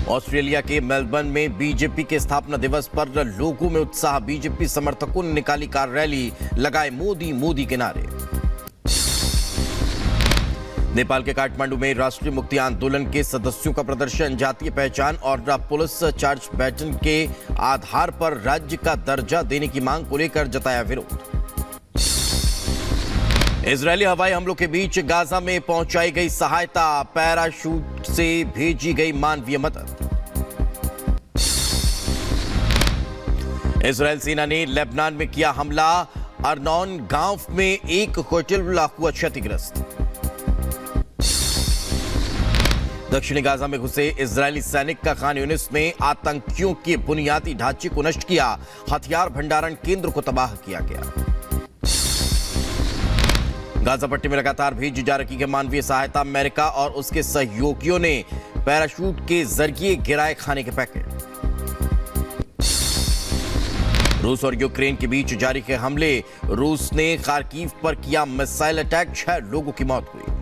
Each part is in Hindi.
ऑस्ट्रेलिया के मेलबर्न में बीजेपी के स्थापना दिवस पर लोगों में उत्साह। बीजेपी समर्थकों ने निकाली कार रैली, लगाए मोदी मोदी के नारे। नेपाल के काठमांडू में राष्ट्रीय मुक्ति आंदोलन के सदस्यों का प्रदर्शन। जातीय पहचान और पुलिस चार्ज पैटर्न के आधार पर राज्य का दर्जा देने की मांग को लेकर जताया विरोध। इजरायली हवाई हमलों के बीच गाजा में पहुंचाई गई सहायता, पैराशूट से भेजी गई मानवीय मदद। इजरायल सेना ने लेबनान में किया हमला, अरनौन गांव में एक होटल हुआ क्षतिग्रस्त। दक्षिणी गाजा में घुसे इजरायली सैनिक का खान यूनिस में आतंकियों के बुनियादी ढांचे को नष्ट किया, हथियार भंडारण केंद्र को तबाह किया गया। गाजा पट्टी में लगातार भेजी जा रही है मानवीय सहायता। अमेरिका और उसके सहयोगियों ने पैराशूट के जरिए गिराए खाने के पैकेट। रूस और यूक्रेन के बीच जारी के हमले, रूस ने खार्किव पर किया मिसाइल अटैक, 6 लोगों की मौत हुई।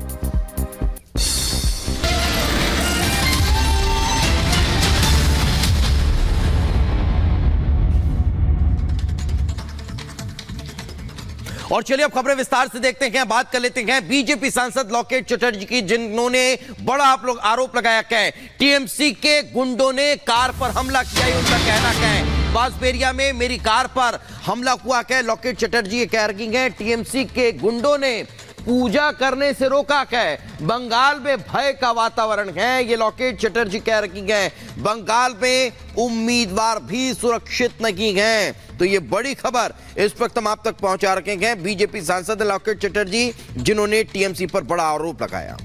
और चलिए अब खबरें विस्तार से देखते हैं, बात कर लेते हैं बीजेपी सांसद लॉकेट चटर्जी की, जिन्होंने बड़ा आप लोग आरोप लगाया क्या है, टीएमसी के गुंडों ने कार पर हमला किया, ये उनका कहना क्या है। बांसबेरिया में मेरी कार पर हमला हुआ क्या है, लॉकेट चटर्जी ये कह रही हैं टीएमसी के गुंडों ने पूजा करने से रोका क्या है। बंगाल में भय का वातावरण है, ये लॉकेट चटर्जी कह रही हैं। बंगाल में उम्मीदवार भी सुरक्षित नहीं हैं। तो ये बड़ी खबर इस वक्त हम आप तक पहुंचा रखे हैं। बीजेपी सांसद लॉकेट चटर्जी, जिन्होंने टीएमसी पर बड़ा आरोप लगाया।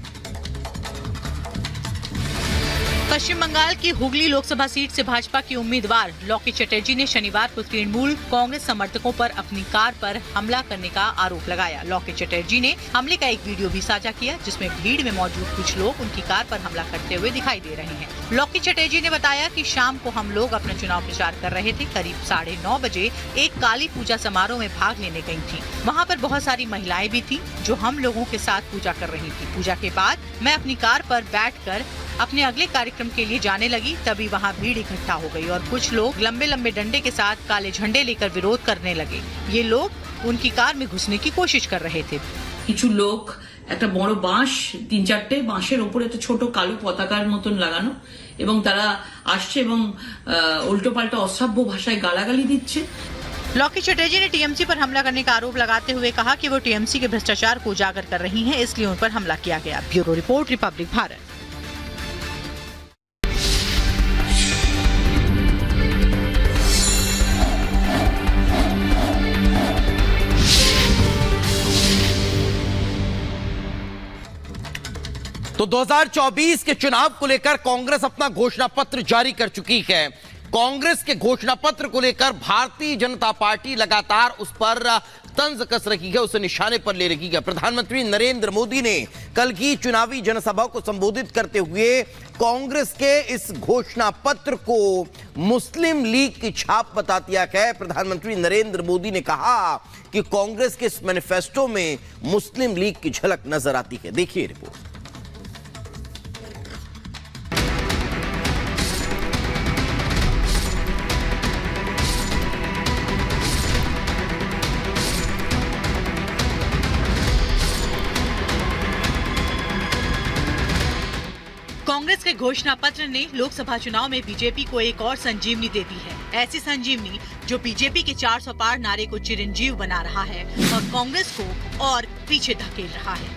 पश्चिम बंगाल की हुगली लोकसभा सीट से भाजपा की उम्मीदवार लॉकेट चटर्जी ने शनिवार को तृणमूल कांग्रेस समर्थकों पर अपनी कार पर हमला करने का आरोप लगाया। लॉकेट चटर्जी ने हमले का एक वीडियो भी साझा किया, जिसमें भीड़ में मौजूद कुछ लोग उनकी कार पर हमला करते हुए दिखाई दे रहे हैं। लॉकेट चटर्जी ने बताया कि शाम को हम लोग अपना चुनाव प्रचार कर रहे थे। करीब 9:30 बजे एक काली पूजा समारोह में भाग लेने गयी थी। वहाँ पर बहुत सारी महिलाएं भी थी जो हम लोगों के साथ पूजा कर रही थी। पूजा के बाद मैं अपनी कार पर बैठकर अपने अगले कार्यक्रम के लिए जाने लगी, तभी वहाँ भीड़ इकट्ठा हो गई और कुछ लोग लंबे लंबे डंडे के साथ काले झंडे लेकर विरोध करने लगे। ये लोग उनकी कार में घुसने की कोशिश कर रहे थे। কিছু লোক একটা বড় বাঁশ, 3-4টে বাঁশের উপরে একটা ছোট কালো পতাকার মতন লাগানো, এবং তারা আসছে এবং উল্টোপাল্টা অসভ্য ভাষায় গালাগালি দিচ্ছে। लॉकेट चटर्जी ने टीएमसी पर हमला करने का आरोप लगाते हुए कहा कि वो टीएमसी के भ्रष्टाचार को उजागर कर रही हैं, इसलिए उन पर हमला किया गया। Bureau report, Republic Bharat. तो 2024 के चुनाव को लेकर कांग्रेस अपना घोषणा पत्र जारी कर चुकी है। कांग्रेस के घोषणा पत्र को लेकर भारतीय जनता पार्टी लगातार उस पर तंज कस रही है, उसे निशाने पर ले रही है। प्रधानमंत्री नरेंद्र मोदी ने कल की चुनावी जनसभा को संबोधित करते हुए कांग्रेस के इस घोषणा पत्र को मुस्लिम लीग की छाप बता दिया है। प्रधानमंत्री नरेंद्र मोदी ने कहा कि कांग्रेस के इस मैनिफेस्टो में मुस्लिम लीग की झलक नजर आती है। देखिए रिपोर्ट। कांग्रेस के घोषणा पत्र ने लोकसभा चुनाव में बीजेपी को एक और संजीवनी दे दी है। ऐसी संजीवनी जो बीजेपी के 400 पार नारे को चिरंजीव बना रहा है और कांग्रेस को और पीछे धकेल रहा है।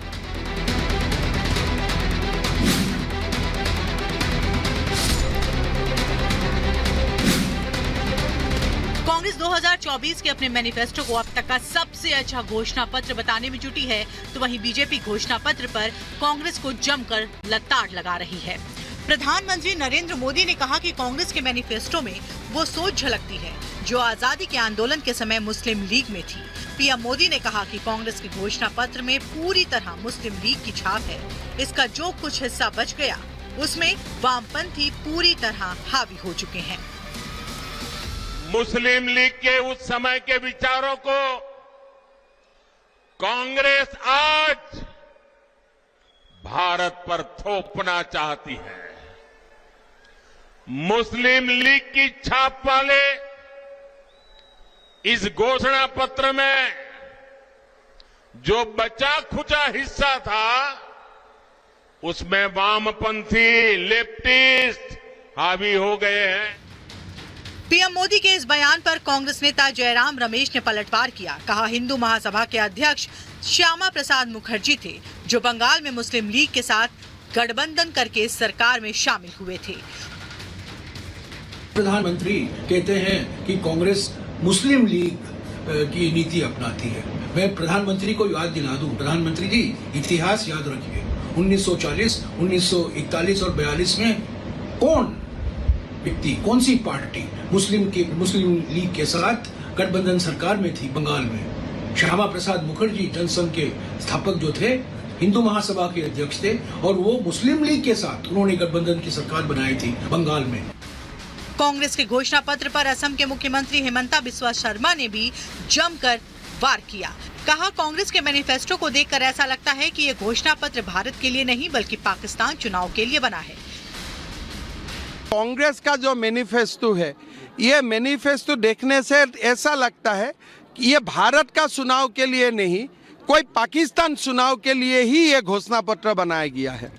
कांग्रेस 2024 के अपने मैनिफेस्टो को अब तक का सबसे अच्छा घोषणा पत्र बताने में जुटी है, तो वहीं बीजेपी घोषणा पत्र पर कांग्रेस को जमकर लताड़ लगा रही है। प्रधानमंत्री नरेंद्र मोदी ने कहा कि कांग्रेस के मैनिफेस्टो में वो सोच झलकती है जो आजादी के आंदोलन के समय मुस्लिम लीग में थी। पीएम मोदी ने कहा कि कांग्रेस के घोषणा पत्र में पूरी तरह मुस्लिम लीग की छाप है। इसका जो कुछ हिस्सा बच गया उसमें वामपंथी पूरी तरह हावी हो चुके हैं। मुस्लिम लीग के उस समय के विचारों को कांग्रेस आज भारत पर थोपना चाहती है। मुस्लिम लीग की छाप वाले इस घोषणा पत्र में जो बचा खुचा हिस्सा था उसमें वामपंथी लेफ्टिस्ट हावी हो गए हैं। पीएम मोदी के इस बयान पर कांग्रेस नेता जयराम रमेश ने पलटवार किया। कहा, हिंदू महासभा के अध्यक्ष श्यामा प्रसाद मुखर्जी थे जो बंगाल में मुस्लिम लीग के साथ गठबंधन करके सरकार में शामिल हुए थे। प्रधानमंत्री कहते हैं कि कांग्रेस मुस्लिम लीग की नीति अपनाती है। मैं प्रधानमंत्री को याद दिला दूं, प्रधानमंत्री जी इतिहास याद रखिए, 1940, 1941 और 42 में कौन व्यक्ति, कौन सी पार्टी मुस्लिम लीग के साथ गठबंधन सरकार में थी बंगाल में? श्यामा प्रसाद मुखर्जी जनसंघ के स्थापक जो थे, हिंदू महासभा के अध्यक्ष थे और वो मुस्लिम लीग के साथ उन्होंने गठबंधन की सरकार बनाई थी बंगाल में। कांग्रेस के घोषणा पत्र पर असम के मुख्यमंत्री हेमंता बिस्वा शर्मा ने भी जमकर वार किया। कहा, कांग्रेस के मैनिफेस्टो को देखकर ऐसा लगता है कि ये घोषणा पत्र भारत के लिए नहीं बल्कि पाकिस्तान चुनाव के लिए बना है। कांग्रेस का जो मैनिफेस्टो है, ये मैनिफेस्टो देखने से ऐसा लगता है कि ये भारत का चुनाव के लिए नहीं, कोई पाकिस्तान चुनाव के लिए ही ये घोषणा पत्र बनाया गया है।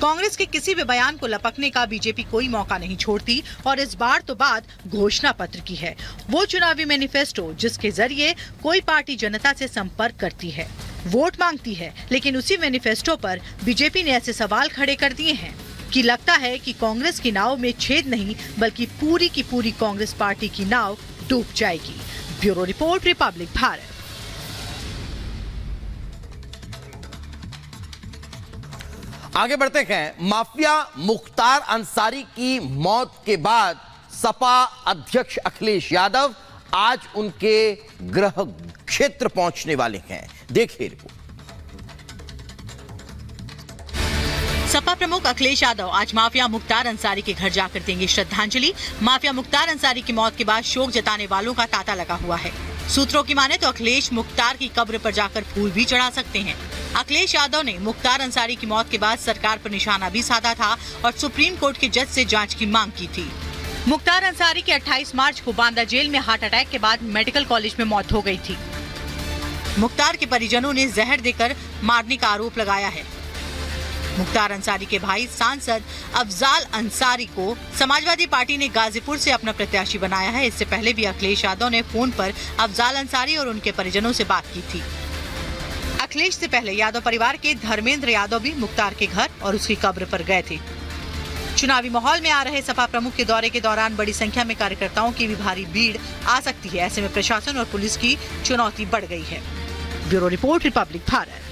कांग्रेस के किसी भी बयान को लपकने का बीजेपी कोई मौका नहीं छोड़ती और इस बार तो बात घोषणा पत्र की है, वो चुनावी मैनिफेस्टो जिसके जरिए कोई पार्टी जनता से संपर्क करती है, वोट मांगती है। लेकिन उसी मैनिफेस्टो पर बीजेपी ने ऐसे सवाल खड़े कर दिए हैं कि लगता है कि कांग्रेस की नाव में छेद नहीं बल्कि पूरी की पूरी कांग्रेस पार्टी की नाव डूब जाएगी। Bureau report, Republic Bharat. आगे बढ़ते हैं। माफिया मुख्तार अंसारी की मौत के बाद सपा अध्यक्ष अखिलेश यादव आज उनके गृह क्षेत्र पहुंचने वाले हैं। देखिए रिपोर्ट। सपा प्रमुख अखिलेश यादव आज माफिया मुख्तार अंसारी के घर जाकर देंगे श्रद्धांजलि। माफिया मुख्तार अंसारी की मौत के बाद शोक जताने वालों का तांता लगा हुआ है। सूत्रों की माने तो अखिलेश मुख्तार की कब्र पर जाकर फूल भी चढ़ा सकते हैं। अखिलेश यादव ने मुख्तार अंसारी की मौत के बाद सरकार पर निशाना भी साधा था और सुप्रीम कोर्ट के जज से जांच की मांग की थी। मुख्तार अंसारी की 28 मार्च को बांदा जेल में हार्ट अटैक के बाद मेडिकल कॉलेज में मौत हो गई थी। मुख्तार के परिजनों ने जहर देकर मारने का आरोप लगाया है। मुख्तार अंसारी के भाई सांसद अफजाल अंसारी को समाजवादी पार्टी ने गाजीपुर से अपना प्रत्याशी बनाया है। इससे पहले भी अखिलेश यादव ने फोन पर अफजाल अंसारी और उनके परिजनों से बात की थी। अखिलेश से पहले यादव परिवार के धर्मेंद्र यादव भी मुख्तार के घर और उसकी कब्र पर गए थे। चुनावी माहौल में आ रहे सपा प्रमुख के दौरे के दौरान बड़ी संख्या में कार्यकर्ताओं की भी भारी भीड़ आ सकती है। ऐसे में प्रशासन और पुलिस की चुनौती बढ़ गई है। Bureau report, Republic Bharat.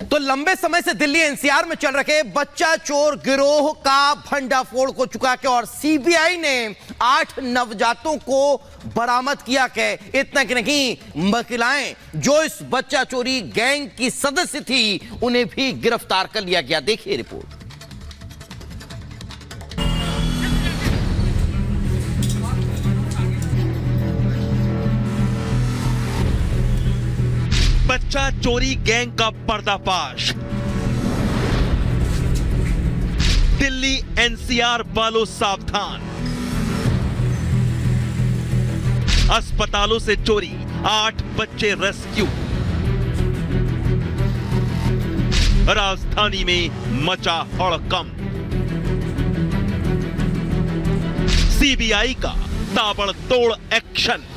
तो लंबे समय से दिल्ली एनसीआर में चल रहे बच्चा चोर गिरोह का भंडाफोड़ हो चुका है और सीबीआई ने 8 नवजातों को बरामद किया है। इतना कि नहीं, महिलाएं जो इस बच्चा चोरी गैंग की सदस्य थी उन्हें भी गिरफ्तार कर लिया गया। देखिए रिपोर्ट। बच्चा चोरी गैंग का पर्दाफाश। दिल्ली एनसीआर वालों सावधान। अस्पतालों से चोरी, 8 बच्चे रेस्क्यू। राजधानी में मचा हड़कंप। सीबीआई का ताबड़तोड़ एक्शन।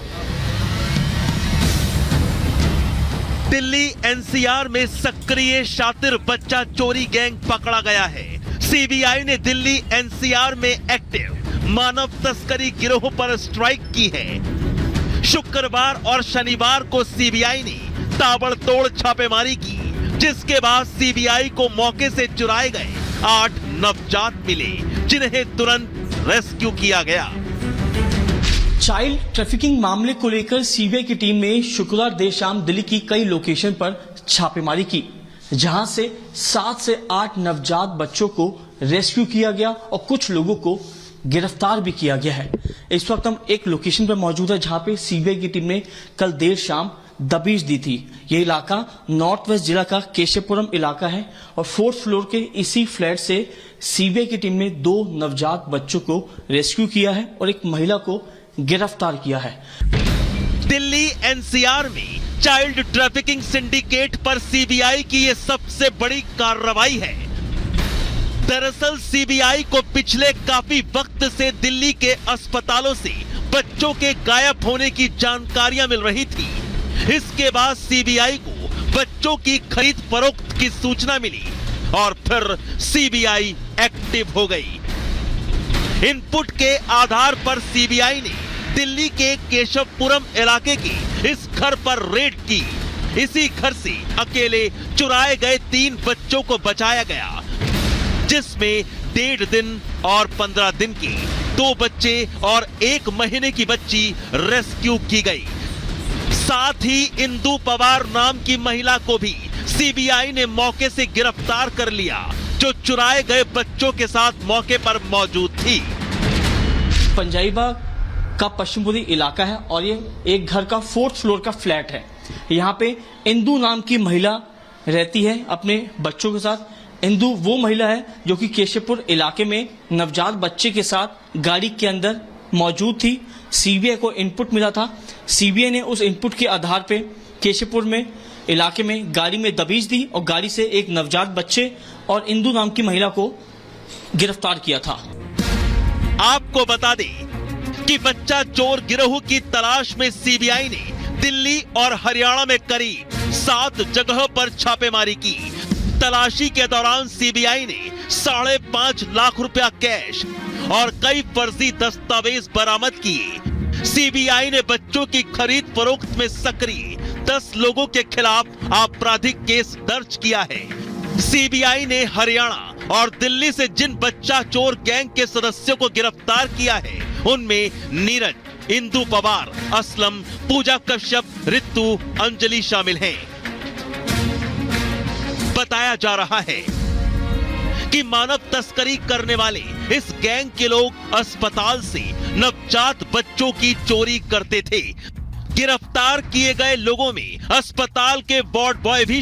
दिल्ली एनसीआर में सक्रिय शातिर बच्चा चोरी गैंग पकड़ा गया है। सीबीआई ने दिल्ली एनसीआर में एक्टिव मानव तस्करी गिरोह पर स्ट्राइक की है। शुक्रवार और शनिवार को सीबीआई ने ताबड़तोड़ छापेमारी की, जिसके बाद सीबीआई को मौके से चुराए गए 8 नवजात मिले, जिन्हें तुरंत रेस्क्यू किया गया। चाइल्ड ट्रैफिकिंग मामले को लेकर सीबीआई की टीम ने शुक्रवार देर शाम दिल्ली की कई लोकेशन पर छापेमारी की, जहां से 7 से 8 नवजात बच्चों को रेस्क्यू किया गया और कुछ लोगों को गिरफ्तार भी किया गया है। इस वक्त हम एक लोकेशन पर मौजूद है जहां पे सीबीआई की टीम ने कल देर शाम दबिश दी थी। ये इलाका नॉर्थ वेस्ट जिला का केशवपुरम इलाका है और 4th फ्लोर के इसी फ्लैट से सीबीआई की टीम ने 2 नवजात बच्चों को रेस्क्यू किया है और एक महिला को गिरफ्तार किया है। दिल्ली एनसीआर में चाइल्ड ट्रैफिकिंग सिंडिकेट पर सीबीआई की यह सबसे बड़ी कार्रवाई है। दरअसल सीबीआई को पिछले काफी वक्त से दिल्ली के अस्पतालों से बच्चों के गायब होने की जानकारियां मिल रही थी। इसके बाद सीबीआई को बच्चों की खरीद फरोख्त की सूचना मिली और फिर सीबीआई एक्टिव हो गई। इनपुट के आधार पर सीबीआई ने दिल्ली के केशवपुरम इलाके के इस घर पर रेड की। इसी घर से अकेले चुराए गए 3 बच्चों को बचाया गया, जिसमें 1.5 दिन और 15 दिन के 2 बच्चे और 1 महीने की बच्ची रेस्क्यू की गई। साथ ही इंदु पवार नाम की महिला को भी सीबीआई ने मौके से गिरफ्तार कर लिया, जो चुराए गए बच्चों के साथ मौके पर मौजूद थी। पंजाईबाग का पश्चिमपुरी इलाका है और ये एक घर का 4th फ्लोर का फ्लैट है। यहाँ पे इंदु नाम की महिला रहती है अपने बच्चों के साथ। इंदु वो महिला है जो कि केशवपुर इलाके में नवजात बच्चे के साथ गाड़ी के अंदर मौजूद थी। सीबीआई को इनपुट मिला था। सीबीआई ने उस इनपुट के आधार पे केशवपुर में इलाके में गाड़ी में दबिश दी और गाड़ी से एक नवजात बच्चे और इंदु नाम की महिला को गिरफ्तार किया था। आपको बता दें कि बच्चा चोर गिरोह की तलाश में सीबीआई ने दिल्ली और हरियाणा में करीब 7 जगहों पर छापेमारी की। तलाशी के दौरान सीबीआई ने 5.5 लाख रुपया कैश और कई फर्जी दस्तावेज बरामद किए। सीबीआई ने बच्चों की खरीद फरोख्त में सक्रिय 10 लोगों के खिलाफ आपराधिक केस दर्ज किया है। सीबीआई ने हरियाणा और दिल्ली से जिन बच्चा चोर गैंग के सदस्यों को गिरफ्तार किया है, उनमें नीरज, इंदु पवार, असलम, पूजा कश्यप, रितु, अंजलि शामिल हैं। बताया जा रहा है कि मानव तस्करी करने वाले इस गैंग के लोग अस्पताल से नवजात बच्चों की चोरी करते थे। गिरफ्तार किए गए लोगों में अस्पताल के वार्ड बॉय भी